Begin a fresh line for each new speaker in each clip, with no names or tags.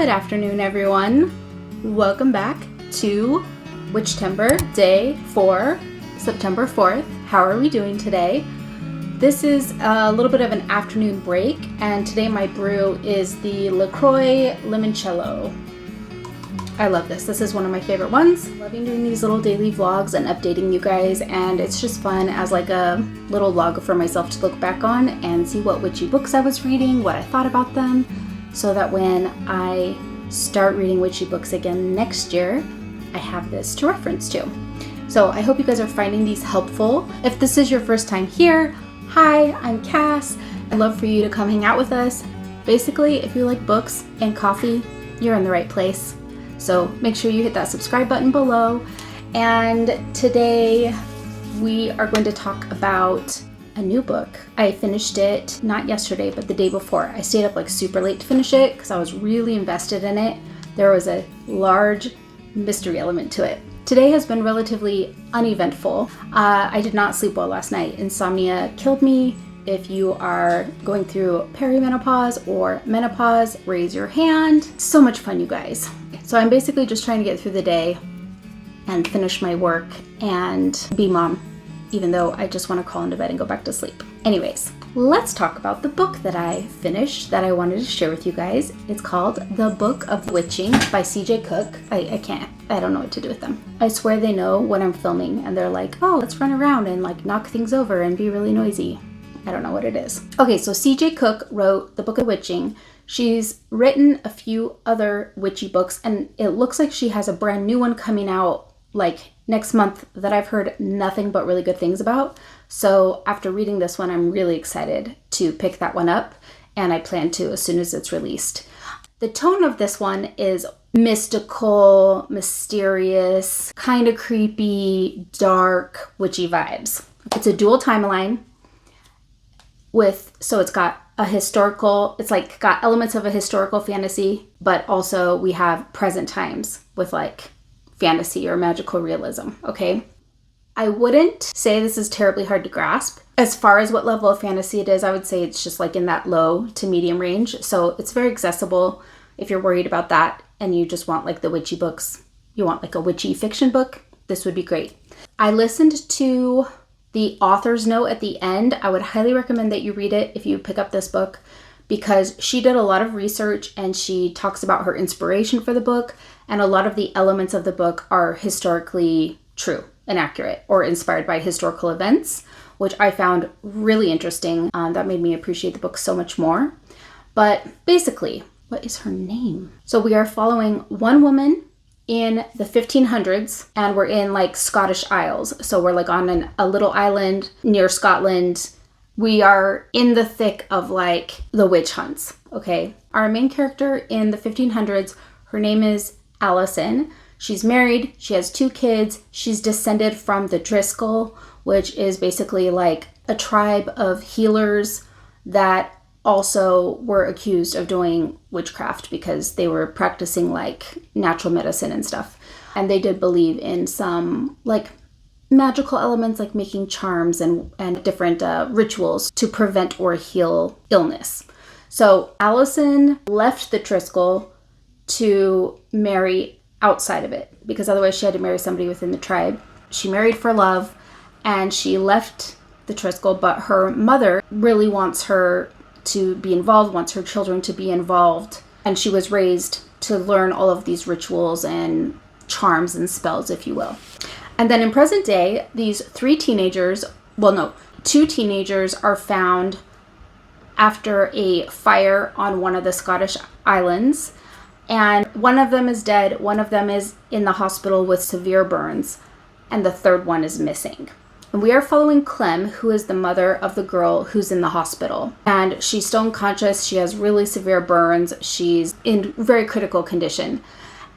afternoon, everyone. Welcome back to Witchtember, day 4, September 4th. How are we doing today? This is a little bit of an afternoon break, and today my brew is the LaCroix Limoncello. I love this. This is one of my favorite ones. Loving doing these little daily vlogs and updating you guys, and it's just fun as like a little log for myself to look back on and see what witchy books I was reading, what I thought about them, so that when I start reading witchy books again next year, I have this to reference to. So I hope you guys are finding these helpful. If this is your first time here, hi, I'm Cass. I'd love for you to come hang out with us. Basically, if you like books and coffee, you're in the right place. So make sure you hit that subscribe button below. And today we are going to talk about a new book. I finished it not yesterday, but the day before. I stayed up like super late to finish it because I was really invested in it. There was a large mystery element to it. Today has been relatively uneventful. I did not sleep well last night. Insomnia killed me. If you are going through perimenopause or menopause, raise your hand. So much fun, you guys. So I'm basically just trying to get through the day and finish my work and be mom, even though I just want to crawl into bed and go back to sleep. Anyways, let's talk about the book that I finished that I wanted to share with you guys. It's called The Book of Witching by CJ Cooke. I don't know what to do with them. I swear they know when I'm filming and they're like, oh, let's run around and like knock things over and be really noisy. I don't know what it is. Okay, so CJ Cooke wrote The Book of Witching. She's written a few other witchy books, and it looks like she has a brand new one coming out like next month that I've heard nothing but really good things about. So after reading this one, I'm really excited to pick that one up, and I plan to as soon as it's released. The tone of this one is mystical, mysterious, kind of creepy, dark, witchy vibes. It's a dual timeline so it's got a historical, it's like got elements of a historical fantasy, but also we have present times with like fantasy or magical realism, okay? I wouldn't say this is terribly hard to grasp. As far as what level of fantasy it is, I would say it's just like in that low to medium range. So it's very accessible if you're worried about that and you just want like the witchy books, you want like a witchy fiction book, this would be great. I listened to the author's note at the end. I would highly recommend that you read it if you pick up this book, because she did a lot of research and she talks about her inspiration for the book, and a lot of the elements of the book are historically true and accurate or inspired by historical events, which I found really interesting. That made me appreciate the book so much more. But basically, what is her name? So we are following one woman in the 1500s, and we're in like Scottish Isles. So we're like on a little island near Scotland. We are in the thick of like the witch hunts, okay? Our main character in the 1500s, her name is Allison. She's married, she has 2 kids. She's descended from the Driscoll, which is basically like a tribe of healers that also were accused of doing witchcraft because they were practicing like natural medicine and stuff. And they did believe in some like magical elements like making charms and different rituals to prevent or heal illness. So Allison left the Driscoll to marry outside of it because otherwise she had to marry somebody within the tribe. She married for love and she left the Driscoll, but her mother really wants her to be involved, wants her children to be involved. And she was raised to learn all of these rituals and charms and spells, if you will. And then in present day, these 2 teenagers are found after a fire on one of the Scottish islands. And one of them is dead, one of them is in the hospital with severe burns, and the third one is missing. And we are following Clem, who is the mother of the girl who's in the hospital. And she's still unconscious. She has really severe burns. She's in very critical condition.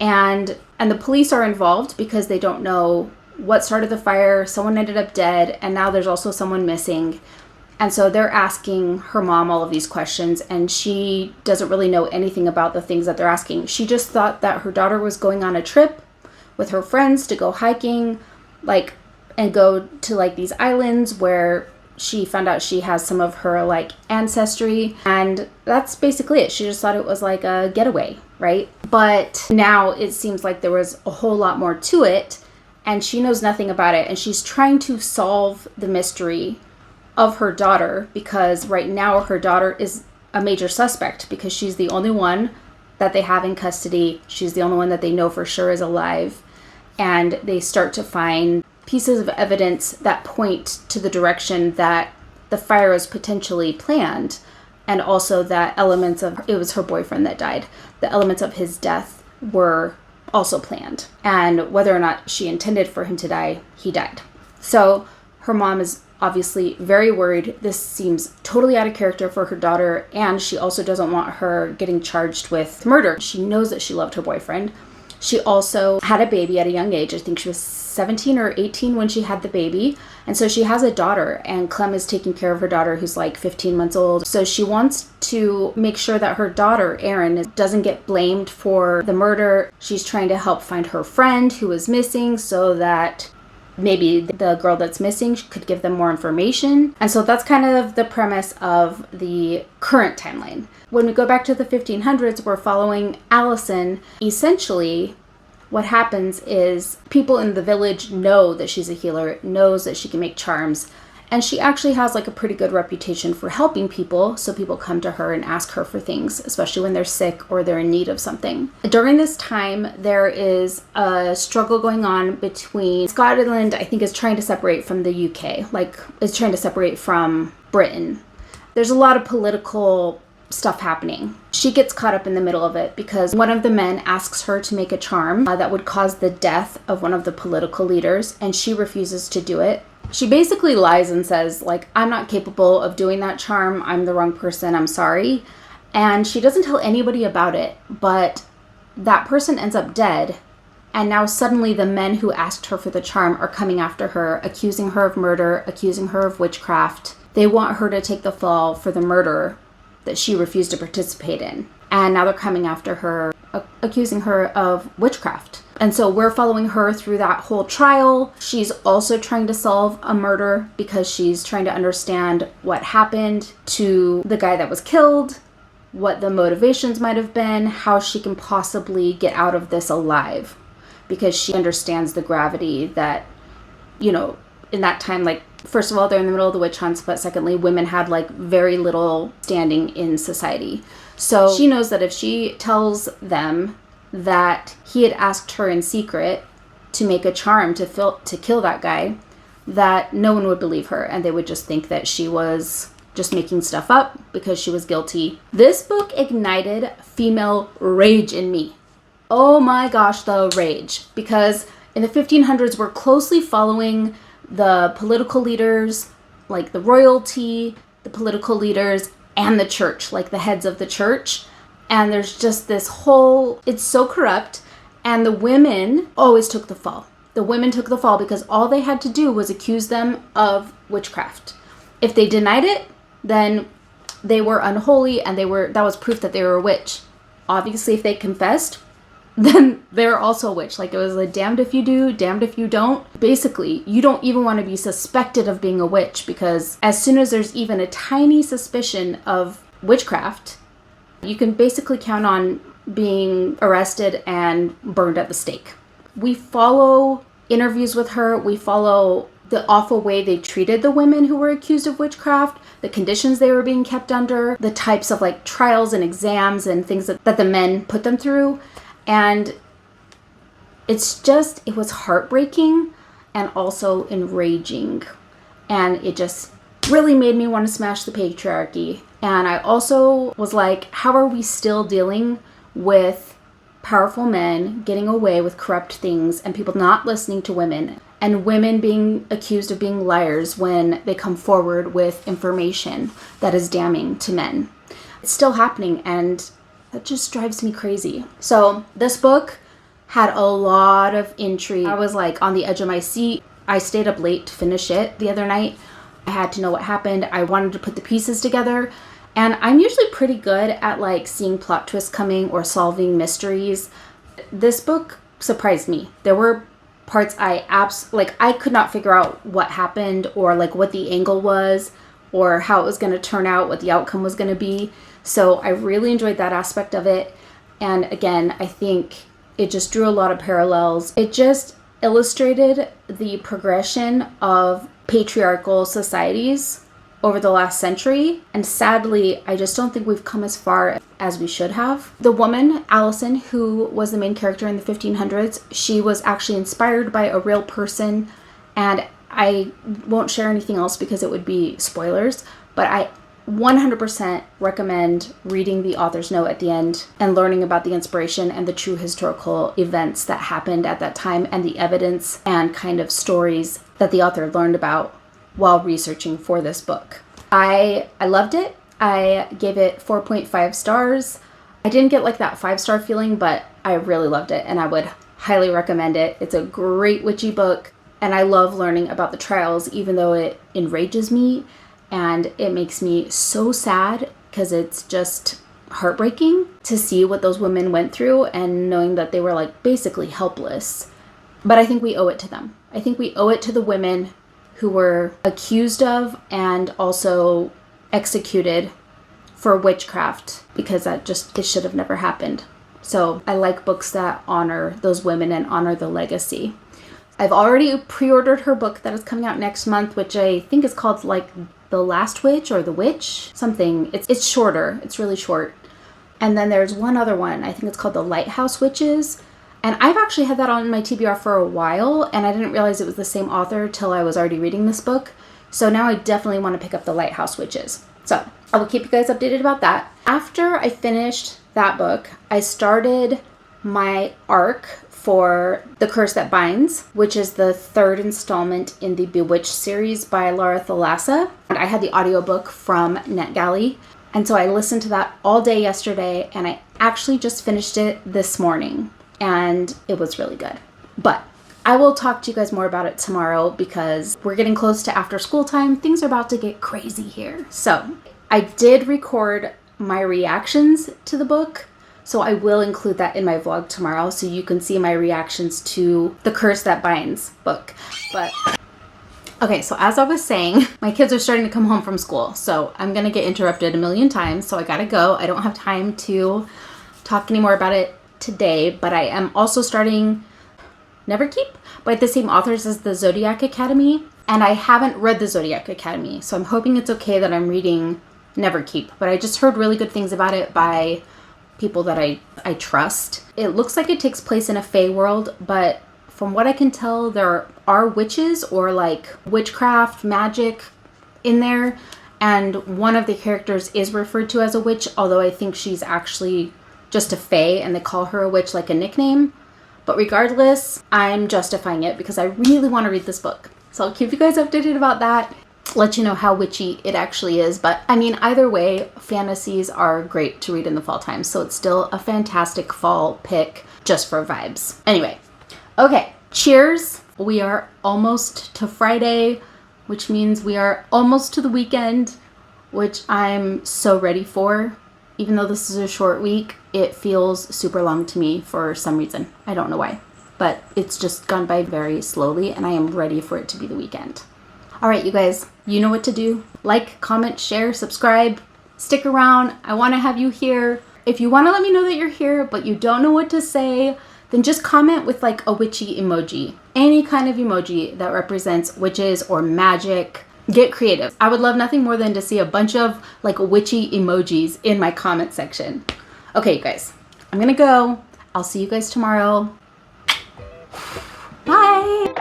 And the police are involved because they don't know what started the fire. Someone ended up dead, and now there's also someone missing. And so they're asking her mom all of these questions, and she doesn't really know anything about the things that they're asking. She just thought that her daughter was going on a trip with her friends to go hiking, and go to like these islands where she found out she has some of her like ancestry, and that's basically it. She just thought it was like a getaway, right? But now it seems like there was a whole lot more to it, and she knows nothing about it, and she's trying to solve the mystery of her daughter, because right now her daughter is a major suspect because she's the only one that they have in custody. She's the only one that they know for sure is alive. And they start to find pieces of evidence that point to the direction that the fire was potentially planned, and also that elements of, it was her boyfriend that died, the elements of his death were also planned. And whether or not she intended for him to die, he died. So her mom is obviously very worried. This seems totally out of character for her daughter, and she also doesn't want her getting charged with murder. She knows that she loved her boyfriend. She also had a baby at a young age. I think she was 17 or 18 when she had the baby. And so she has a daughter, and Clem is taking care of her daughter, who's like 15 months old. So she wants to make sure that her daughter, Erin, doesn't get blamed for the murder. She's trying to help find her friend who is missing so that maybe the girl that's missing could give them more information. And so that's kind of the premise of the current timeline. When we go back to the 1500s, we're following Allison. Essentially, what happens is people in the village know that she's a healer, knows that she can make charms, and she actually has like a pretty good reputation for helping people, so people come to her and ask her for things, especially when they're sick or they're in need of something. During this time, there is a struggle going on between Scotland, I think, is trying to separate from the UK, like is trying to separate from Britain. There's a lot of political stuff happening. She gets caught up in the middle of it because one of the men asks her to make a charm that would cause the death of one of the political leaders, and she refuses to do it. She basically lies and says, like, I'm not capable of doing that charm. I'm the wrong person. I'm sorry. And she doesn't tell anybody about it, but that person ends up dead. And now suddenly the men who asked her for the charm are coming after her, accusing her of murder, accusing her of witchcraft. They want her to take the fall for the murder that she refused to participate in. And now they're coming after her, accusing her of witchcraft. And so we're following her through that whole trial. She's also trying to solve a murder because she's trying to understand what happened to the guy that was killed, what the motivations might have been, how she can possibly get out of this alive, because she understands the gravity that, you know, in that time, like, first of all, they're in the middle of the witch hunts, but secondly, women had like very little standing in society. So she knows that if she tells them that he had asked her in secret to make a charm to kill that guy, that no one would believe her, and they would just think that she was just making stuff up because she was guilty. This book ignited female rage in me. Oh my gosh, the rage. Because in the 1500s, we're closely following the political leaders, like the royalty, the political leaders, and the church, like the heads of the church. And there's just this whole, it's so corrupt. And the women always took the fall. The women took the fall because all they had to do was accuse them of witchcraft. If they denied it, then they were unholy, and that was proof that they were a witch. Obviously, if they confessed, then they're also a witch. Like, it was like damned if you do, damned if you don't. Basically, you don't even want to be suspected of being a witch, because as soon as there's even a tiny suspicion of witchcraft, you can basically count on being arrested and burned at the stake. We follow interviews with her. We follow the awful way they treated the women who were accused of witchcraft, the conditions they were being kept under, the types of like trials and exams and things that the men put them through. And it was heartbreaking and also enraging. And it just really made me want to smash the patriarchy. And I also was like, how are we still dealing with powerful men getting away with corrupt things and people not listening to women, and women being accused of being liars when they come forward with information that is damning to men? It's still happening, and that just drives me crazy. So this book had a lot of intrigue. I was like on the edge of my seat. I stayed up late to finish it the other night. I had to know what happened. I wanted to put the pieces together. And I'm usually pretty good at like seeing plot twists coming or solving mysteries. This book surprised me. There were parts I could not figure out what happened, or like what the angle was, or how it was going to turn out, what the outcome was going to be. So I really enjoyed that aspect of it. And again, I think it just drew a lot of parallels. It just illustrated the progression of patriarchal societies over the last century. And sadly, I just don't think we've come as far as we should have. The woman, Allison, who was the main character in the 1500s, she was actually inspired by a real person. And I won't share anything else because it would be spoilers, but I 100% recommend reading the author's note at the end and learning about the inspiration and the true historical events that happened at that time and the evidence and kind of stories that the author learned about while researching for this book. I loved it. I gave it 4.5 stars. I didn't get like that 5-star feeling, but I really loved it and I would highly recommend it. It's a great witchy book and I love learning about the trials, even though it enrages me. And it makes me so sad because it's just heartbreaking to see what those women went through and knowing that they were like basically helpless. But I think we owe it to them. I think we owe it to the women who were accused of and also executed for witchcraft, because it should have never happened. So I like books that honor those women and honor the legacy. I've already pre-ordered her book that is coming out next month, which I think is called like The Last Witch or The Witch, something. It's shorter. It's really short. And then there's one other one. I think it's called The Lighthouse Witches. And I've actually had that on my TBR for a while, and I didn't realize it was the same author till I was already reading this book. So now I definitely want to pick up The Lighthouse Witches. So I will keep you guys updated about that. After I finished that book, I started my arc for The Curse That Binds, which is the 3rd installment in the Bewitched series by Laura Thalassa. And I had the audiobook from NetGalley, and so I listened to that all day yesterday, and I actually just finished it this morning, and it was really good. But I will talk to you guys more about it tomorrow because we're getting close to after school time. Things are about to get crazy here. So I did record my reactions to the book, so I will include that in my vlog tomorrow so you can see my reactions to The Curse That Binds book. But okay, so as I was saying, my kids are starting to come home from school, so I'm gonna get interrupted a million times, so I gotta go. I don't have time to talk anymore about it today, but I am also starting Neverkeep by the same authors as the Zodiac Academy, and I haven't read the Zodiac Academy, so I'm hoping it's okay that I'm reading Neverkeep, but I just heard really good things about it by people that I trust. It looks like it takes place in a fae world, but from what I can tell, there are witches or like witchcraft, magic in there, and one of the characters is referred to as a witch, although I think she's actually just a fae and they call her a witch like a nickname. But regardless, I'm justifying it because I really want to read this book. So I'll keep you guys updated about that, let you know how witchy it actually is. But I mean, either way, fantasies are great to read in the fall time, so it's still a fantastic fall pick just for vibes. Anyway, okay, cheers. We are almost to Friday, which means we are almost to the weekend, which I'm so ready for. Even though this is a short week, it feels super long to me for some reason. I don't know why, but it's just gone by very slowly and I am ready for it to be the weekend. All right, you guys, you know what to do. Like, comment, share, subscribe, stick around. I want to have you here. If you want to let me know that you're here, but you don't know what to say, then just comment with like a witchy emoji. Any kind of emoji that represents witches or magic. Get creative. I would love nothing more than to see a bunch of like witchy emojis in my comment section. Okay, you guys, I'm gonna go. I'll see you guys tomorrow. Bye.